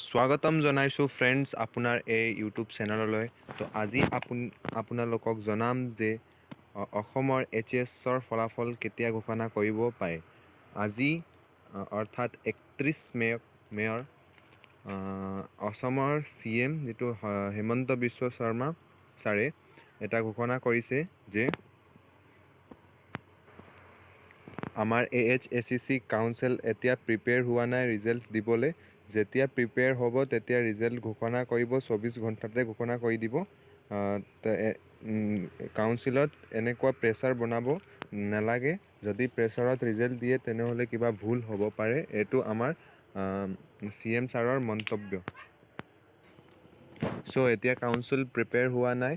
স্বাগতম জনাইছো ফ্ৰেণ্ডছ আপোনাৰ এই ইউটিউব চেনেললৈ। তো আজি আপোনালোকক জনাম যে অসমৰ HS-ৰ ফলাফল কেতিয়া ঘোষণা কৰিব পাৰে। আজি অৰ্থাৎ 31 মে'ৰ অসমৰ CM যিটো হিমন্ত বিশ্ব শৰ্মা ছাৰে এটা ঘোষণা কৰিছে যে আমাৰ AHSEC কাউন্সিল এতিয়া প্ৰিপেয়াৰ হোৱা নাই ৰিজাল্ট দিবলৈ। যেতিয়া প্ৰিপেয়াৰ হ'ব তেতিয়া ৰিজাল্ট ঘোষণা কৰিব, 24 ঘণ্টাতে ঘোষণা কৰি দিব। কাউন্সিলত এনেকুৱা প্ৰেছাৰ বনাব নালাগে। যদি প্ৰেছাৰত ৰিজাল্ট দিয়ে তেনেহ'লে কিবা ভুল হ'ব পাৰে। এইটো আমাৰ CM ছাৰৰ মন্তব্য। চ' এতিয়া কাউন্সিল প্ৰিপেয়াৰ হোৱা নাই।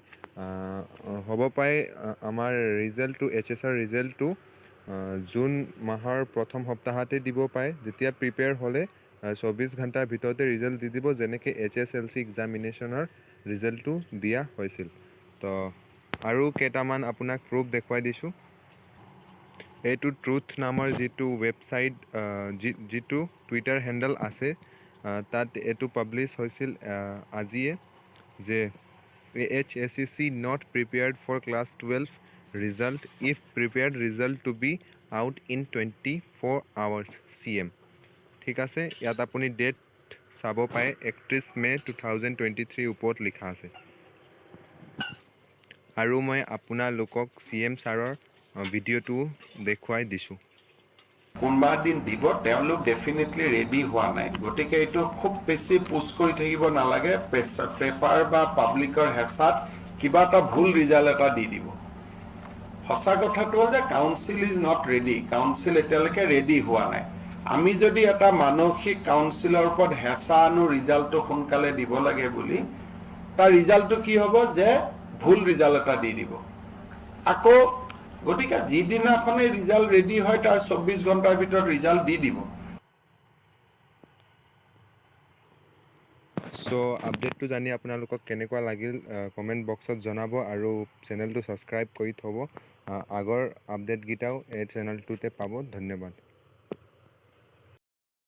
হ'ব পাৰে আমাৰ ৰিজাল্টটো HS-ৰ ৰিজাল্টটো জুন মাহৰ প্ৰথম সপ্তাহতে দিব পাৰে। যেতিয়া প্ৰিপেয়াৰ হ'লে 24 ঘণ্টাৰ ভিতৰতে ৰিজাল্ট দি দিব, যেনেকৈ HSLC এক্সামিনেশ্যনৰ ৰিজাল্টটো দিয়া হৈছিল। তো আৰু কেইটামান আপোনাক প্ৰুফ দেখুৱাই দিছোঁ। এইটো ট্ৰুথ নামৰ যিটো ৱেবছাইট, যিটো টুইটাৰ হেণ্ডেল আছে, তাত এইটো পাব্লিছ হৈছিল আজিয়ে যে AHSEC not prepared for class 12 result if prepared result to be out in 24 hours CM। ঠিক আছে, ইয়াত আপুনি ডেট চাব পাৰে, 31 মে 2023 ওপৰত লিখা আছে। আৰু মই আপোনালোকক CM ছাৰৰ ভিডিঅ'টো দেখুৱাই দিছোঁ। কোনোবা দিন দিব, তেওঁলোক ডেফিনেটলি ৰেডি হোৱা নাই। গতিকে এইটো খুব বেছি পুছ কৰি থাকিব নালাগে। পেপাৰ বা পাব্লিকৰ হেঁচাত কিবা এটা ভুল ৰিজাল্ট এটা দি দিব। সঁচা কথাটো হ'ল যে council is not ready. Council এতিয়ালৈকে ৰেডি হোৱা নাই। আমি যদি এটা মানসিক কাউন্সিলৰ ওপৰত হেঁচা আনো ৰিজাল্টটো সোনকালে দিব লাগে বুলি, তাৰ ৰিজাল্টটো কি হ'ব যে ভুল ৰিজাল্ট এটা দি দিব। আকৌ গতিকে যিদিনাখনে ৰিজাল্ট ৰেডি হয় তাৰ 24 ঘণ্টাৰ ভিতৰত ৰিজাল্ট দি দিব। চ' আপডেটটো জানি আপোনালোকক কেনেকুৱা লাগিল কমেণ্ট বক্সত জনাব আৰু চেনেলটো ছাবস্ক্ৰাইব কৰি থ'ব। আগৰ আপডেটকেইটাও এই চেনেলটোতে পাব। ধন্যবাদ।